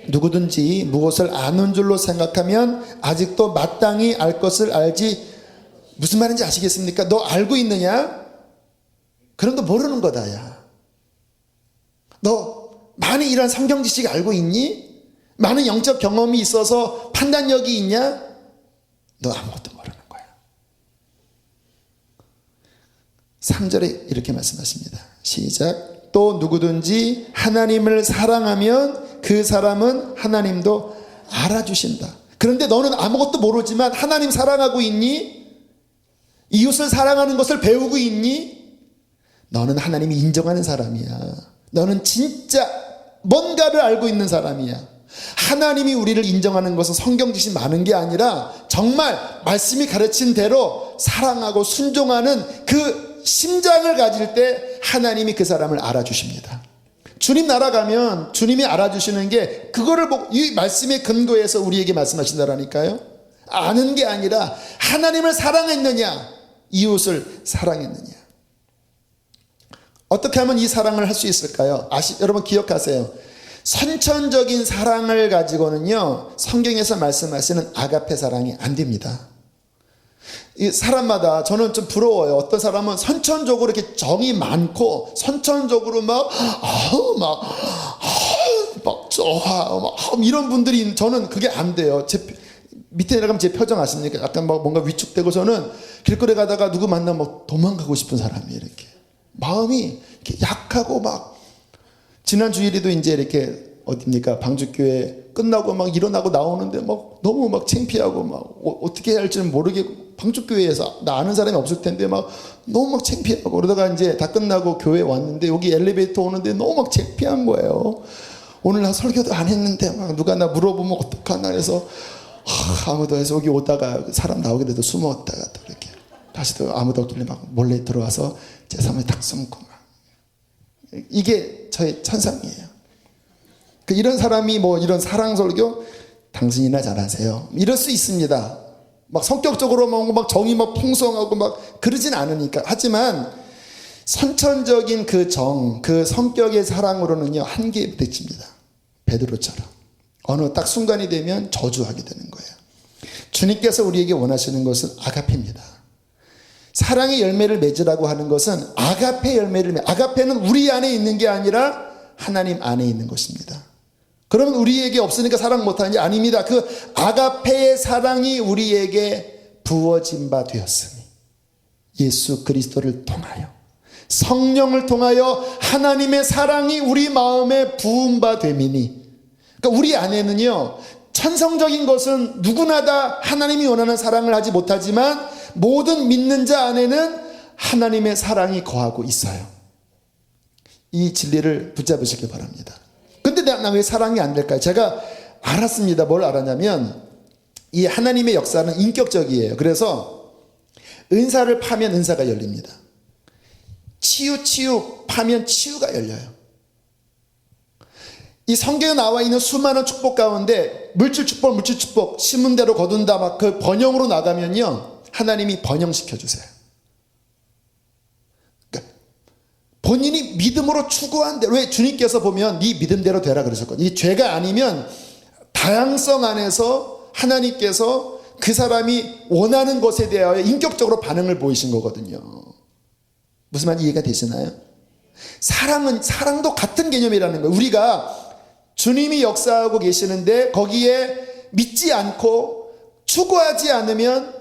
Speaker 1: 누구든지 무엇을 아는 줄로 생각하면 아직도 마땅히 알 것을 알지. 무슨 말인지 아시겠습니까? 너 알고 있느냐? 그럼 너 모르는 거다. 야, 너 많이 이런 성경 지식 알고 있니? 많은 영적 경험이 있어서 판단력이 있냐? 너 아무것도 모르는 거야. 3절에 이렇게 말씀하십니다. 시작. 또 누구든지 하나님을 사랑하면 그 사람은 하나님도 알아주신다. 그런데 너는 아무것도 모르지만 하나님 사랑하고 있니? 이웃을 사랑하는 것을 배우고 있니? 너는 하나님이 인정하는 사람이야. 너는 진짜 뭔가를 알고 있는 사람이야. 하나님이 우리를 인정하는 것은 성경 지식 많은 게 아니라 정말 말씀이 가르친 대로 사랑하고 순종하는 그 심장을 가질 때 하나님이 그 사람을 알아주십니다. 주님 나라 가면 주님이 알아주시는 게 그거를 보고 이 말씀의 근거에서 우리에게 말씀하신다라니까요. 아는 게 아니라 하나님을 사랑했느냐, 이웃을 사랑했느냐. 어떻게 하면 이 사랑을 할 수 있을까요? 여러분 기억하세요. 선천적인 사랑을 가지고는요, 성경에서 말씀하시는 아가페 사랑이 안 됩니다. 이 사람마다 저는 좀 부러워요. 어떤 사람은 선천적으로 이렇게 정이 많고 선천적으로 막 이런 분들이, 저는 그게 안 돼요. 밑에 내려가면 제 표정 아십니까? 약간 막 뭔가 위축되고, 저는 길거리 가다가 누구 만나면 도망가고 싶은 사람이에요. 이렇게 마음이 이렇게 약하고 막. 지난 주일에도 이제 이렇게 어딥니까? 방주교회 끝나고 막 일어나고 나오는데 막 너무 막 창피하고 막 어떻게 해야 할지는 모르겠고, 방주교회에서 나 아는 사람이 없을 텐데 막 너무 막 창피하고, 그러다가 이제 다 끝나고 교회 왔는데 여기 엘리베이터 오는데 너무 막 창피한 거예요. 오늘 나 설교도 안 했는데 막 누가 나 물어보면 어떡하나 해서 아무도 해서 여기 오다가 사람 나오게 돼도 숨었다가 또 이렇게 다시 또 아무도 없길래 막 몰래 들어와서 제 사무에 딱 숨고 막. 이게 저의 천상이에요. 이런 사람이 뭐 이런 사랑 설교 당신이나 잘하세요 이럴 수 있습니다. 막 성격적으로 막 정이 막 풍성하고 막 그러진 않으니까. 하지만 선천적인 그 정, 그 성격의 사랑으로는요 한계에 부딪힙니다. 베드로처럼 어느 딱 순간이 되면 저주하게 되는 거예요. 주님께서 우리에게 원하시는 것은 아가페입니다. 사랑의 열매를 맺으라고 하는 것은 아가페 열매를 아가페는 우리 안에 있는 게 아니라 하나님 안에 있는 것입니다. 그러면 우리에게 없으니까 사랑 못하는지? 아닙니다. 그 아가페의 사랑이 우리에게 부어진 바 되었으니 예수 그리스도를 통하여 성령을 통하여 하나님의 사랑이 우리 마음에 부은 바 됨이니, 그러니까 우리 안에는요 천성적인 것은 누구나 다 하나님이 원하는 사랑을 하지 못하지만 모든 믿는 자 안에는 하나님의 사랑이 거하고 있어요. 이 진리를 붙잡으시길 바랍니다. 근데 나 왜 사랑이 안 될까요? 제가 알았습니다. 뭘 알았냐면 이 하나님의 역사는 인격적이에요. 그래서 은사를 파면 은사가 열립니다. 치유 파면 치유가 열려요. 이 성경에 나와 있는 수많은 축복 가운데 물질 축복 심은 대로 거둔다 막 그 번영으로 나가면요 하나님이 번영시켜 주세요. 그러니까 본인이 믿음으로 추구한 대로, 왜 주님께서 보면 네 믿음대로 되라 그러셨거든요. 이 죄가 아니면 다양성 안에서 하나님께서 그 사람이 원하는 것에 대하여 인격적으로 반응을 보이신 거거든요. 무슨 말인지 이해가 되시나요? 사랑도 같은 개념이라는 거예요. 우리가 주님이 역사하고 계시는데 거기에 믿지 않고 추구하지 않으면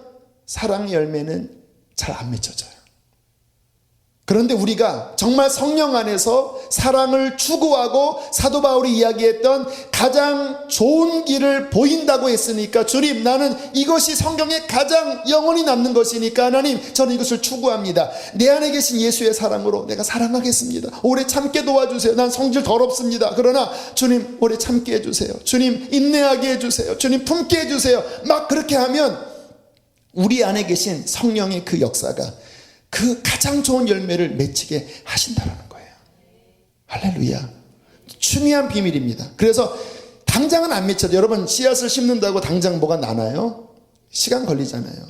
Speaker 1: 사랑의 열매는 잘 안 맺혀져요. 그런데 우리가 정말 성령 안에서 사랑을 추구하고 사도 바울이 이야기했던 가장 좋은 길을 보인다고 했으니까, 주님, 나는 이것이 성경에 가장 영원히 남는 것이니까 하나님, 저는 이것을 추구합니다. 내 안에 계신 예수의 사랑으로 내가 사랑하겠습니다. 오래 참게 도와주세요. 난 성질 더럽습니다. 그러나 주님, 오래 참게 해주세요. 주님, 인내하게 해주세요. 주님, 품게 해주세요. 막 그렇게 하면 우리 안에 계신 성령의 그 역사가 그 가장 좋은 열매를 맺히게 하신다는 거예요. 할렐루야. 중요한 비밀입니다. 그래서 당장은 안 맺혀도, 여러분 씨앗을 심는다고 당장 뭐가 나나요? 시간 걸리잖아요.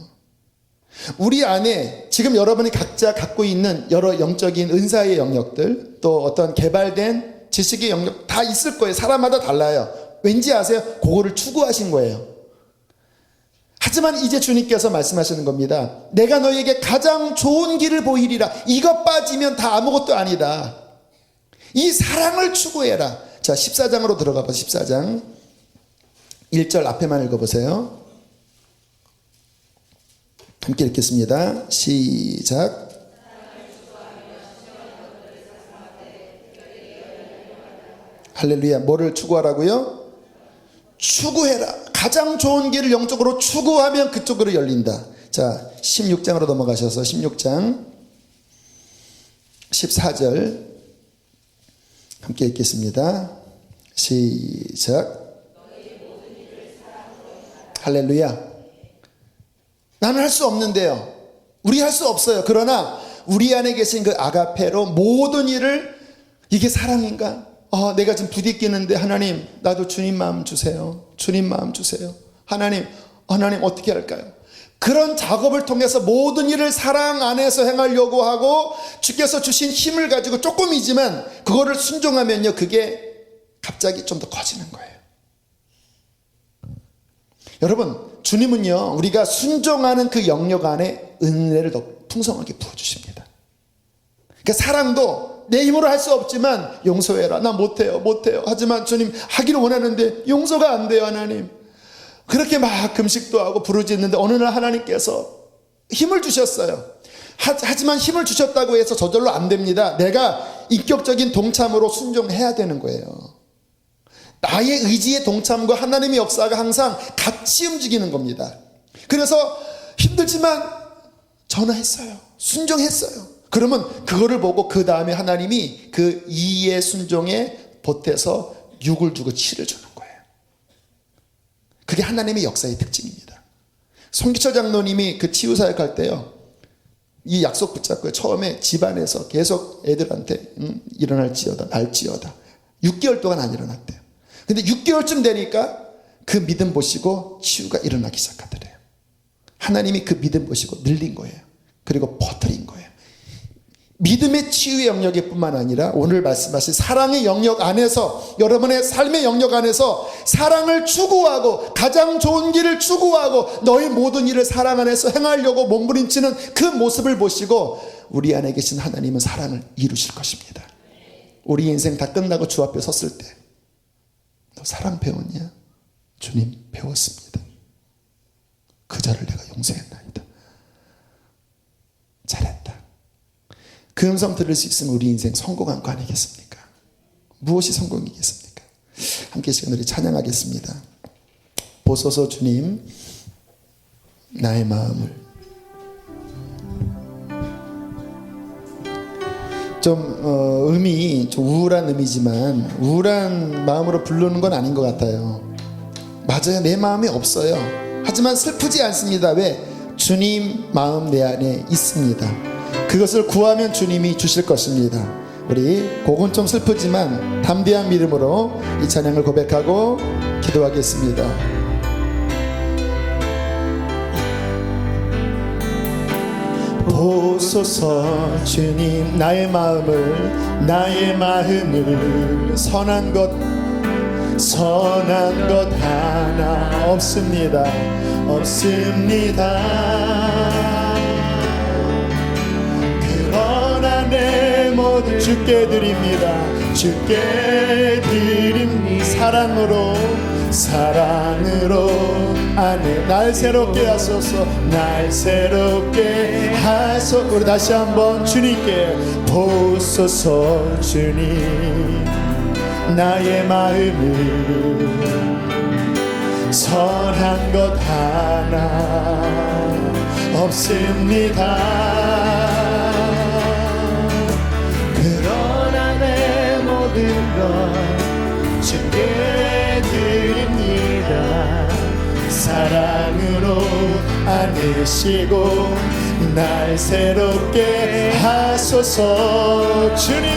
Speaker 1: 우리 안에 지금 여러분이 각자 갖고 있는 여러 영적인 은사의 영역들, 또 어떤 개발된 지식의 영역 다 있을 거예요. 사람마다 달라요. 왠지 아세요? 그거를 추구하신 거예요. 하지만 이제 주님께서 말씀하시는 겁니다. 내가 너희에게 가장 좋은 길을 보이리라. 이것 빠지면 다 아무것도 아니다. 이 사랑을 추구해라. 자, 14장으로 들어가 보세요. 14장 1절 앞에만 읽어보세요. 함께 읽겠습니다. 시작. 할렐루야. 뭐를 추구하라고요? 추구해라. 가장 좋은 길을 영적으로 추구하면 그쪽으로 열린다. 자, 16장으로 넘어가셔서 16장 14절 함께 읽겠습니다. 시작. 할렐루야. 나는 할 수 없는데요. 우리 할 수 없어요. 그러나 우리 안에 계신 그 아가페로 모든 일을, 이게 사랑인가? 내가 지금 부딪히는데 하나님, 나도 주님 마음 주세요. 주님 마음 주세요. 하나님 어떻게 할까요? 그런 작업을 통해서 모든 일을 사랑 안에서 행하려고 하고, 주께서 주신 힘을 가지고 조금이지만 그거를 순종하면요, 그게 갑자기 좀 더 커지는 거예요. 여러분, 주님은요, 우리가 순종하는 그 영역 안에 은혜를 더 풍성하게 부어주십니다. 그러니까 사랑도 내 힘으로 할 수 없지만 용서해라. 나 못해요. 하지만 주님, 하기를 원하는데 용서가 안 돼요. 하나님. 그렇게 막 금식도 하고 부르짖는데 어느 날 하나님께서 힘을 주셨어요. 하지만 힘을 주셨다고 해서 저절로 안 됩니다. 내가 인격적인 동참으로 순종해야 되는 거예요. 나의 의지의 동참과 하나님의 역사가 항상 같이 움직이는 겁니다. 그래서 힘들지만 전화했어요. 순종했어요. 그러면 그거를 보고 그 다음에 하나님이 그 이의 순종에 보태서 6을 주고 7을 주는 거예요. 그게 하나님의 역사의 특징입니다. 송기철 장로님이 그 치유사역 할 때요, 이 약속 붙잡고 처음에 집안에서 계속 애들한테 일어날지어다, 날지어다. 6개월 동안 안 일어났대요. 근데 6개월쯤 되니까 그 믿음 보시고 치유가 일어나기 시작하더래요. 하나님이 그 믿음 보시고 늘린 거예요. 그리고 퍼뜨린 거예요. 믿음의 치유의 영역일 뿐만 아니라 오늘 말씀하신 사랑의 영역 안에서, 여러분의 삶의 영역 안에서 사랑을 추구하고 가장 좋은 길을 추구하고 너의 모든 일을 사랑 안에서 행하려고 몸부림치는 그 모습을 보시고 우리 안에 계신 하나님은 사랑을 이루실 것입니다. 우리 인생 다 끝나고 주 앞에 섰을 때, 너 사랑 배웠냐? 주님, 배웠습니다. 그 자를 내가 용서했나이다. 잘했다. 그 음성 들을 수 있으면 우리 인생 성공한 거 아니겠습니까? 무엇이 성공이겠습니까? 함께 시간 우리 찬양하겠습니다. 보소서 주님, 나의 마음을. 음이 좀 우울한 음이지만 우울한 마음으로 부르는 건 아닌 것 같아요. 맞아요. 내 마음이 없어요. 하지만 슬프지 않습니다. 왜? 주님 마음 내 안에 있습니다. 그것을 구하면 주님이 주실 것입니다. 우리 곡은 좀 슬프지만 담대한 믿음으로 이 찬양을 고백하고 기도하겠습니다. 보소서 주님, 나의 마음을 선한 것 하나 없습니다. 그러나 내 모든 주께 드립니다. 주께 드립니다. 사랑으로 안에 날 새롭게 하소서. 날 새롭게 하소서. 우리 다시 한번 주님께 보소서. 주님 나의 마음을 선한 것 하나 없습니다. 그러나 내 모든 것 주께 드립니다. 사랑으로 안으시고 날 새롭게 하소서. 주님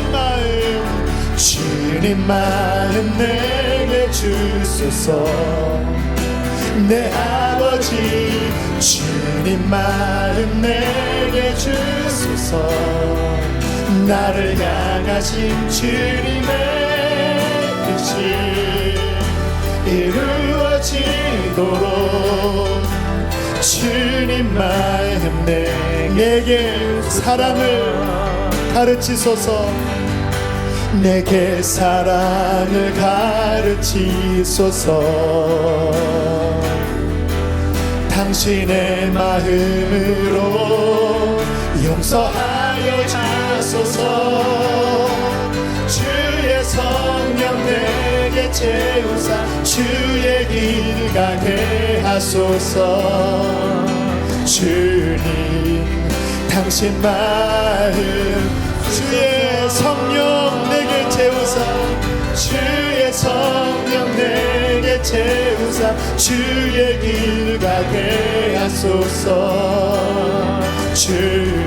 Speaker 1: 마음 내게 주소서. 내 아버지 주님 마음 내게 주소서. 나를 향하신 주님의 뜻이 이루어지도록 주님 마음 내게 사랑을 가르치소서. 내게 사랑을 가르치소서. 당신의 마음으로 용서하여 주소서. 주의 성령 내게 채우사 주의 길 가게 하소서. 주님 당신 마음 주의 성령 내게 채우사 주의 성령 내게 채우사 주의 길 가게 하소서. 주님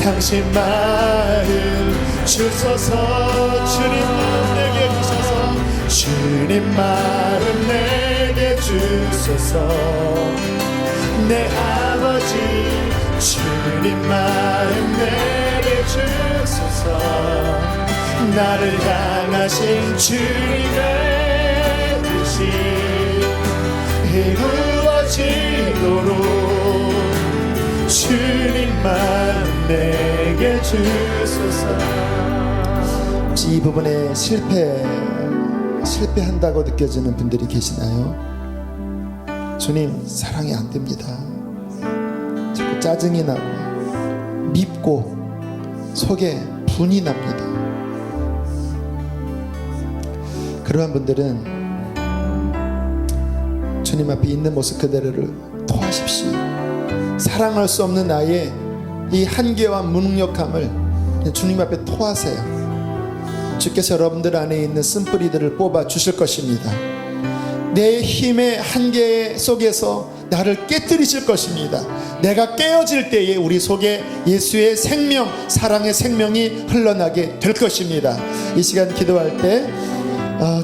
Speaker 1: 당신 마음 주소서. 주님 마음 내게 주소서. 주님 마음 내게 주소서. 내 아버지 주님 마음 내게 주소서. 나를 향하신 주님의 뜻이 이루어지도록 주님 마음 내게 주소서. 혹시 이 부분에 실패한다고 느껴지는 분들이 계시나요? 주님 사랑이 안 됩니다. 자꾸 짜증이 나고 밉고 속에 분이 납니다. 그러한 분들은 주님 앞에 있는 모습 그대로를 토하십시오. 사랑할 수 없는 나의 이 한계와 무능력함을 주님 앞에 토하세요. 주께서 여러분들 안에 있는 쓴뿌리들을 뽑아 주실 것입니다. 내 힘의 한계 속에서 나를 깨뜨리실 것입니다. 내가 깨어질 때에 우리 속에 예수의 생명, 사랑의 생명이 흘러나게 될 것입니다. 이 시간 기도할 때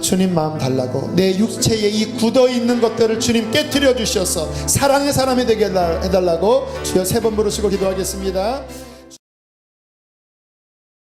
Speaker 1: 주님 마음 달라고 내 육체에 이 굳어있는 것들을 주님 깨뜨려 주셔서 사랑의 사람이 되게 해달라고 주여 3번 부르시고 기도하겠습니다.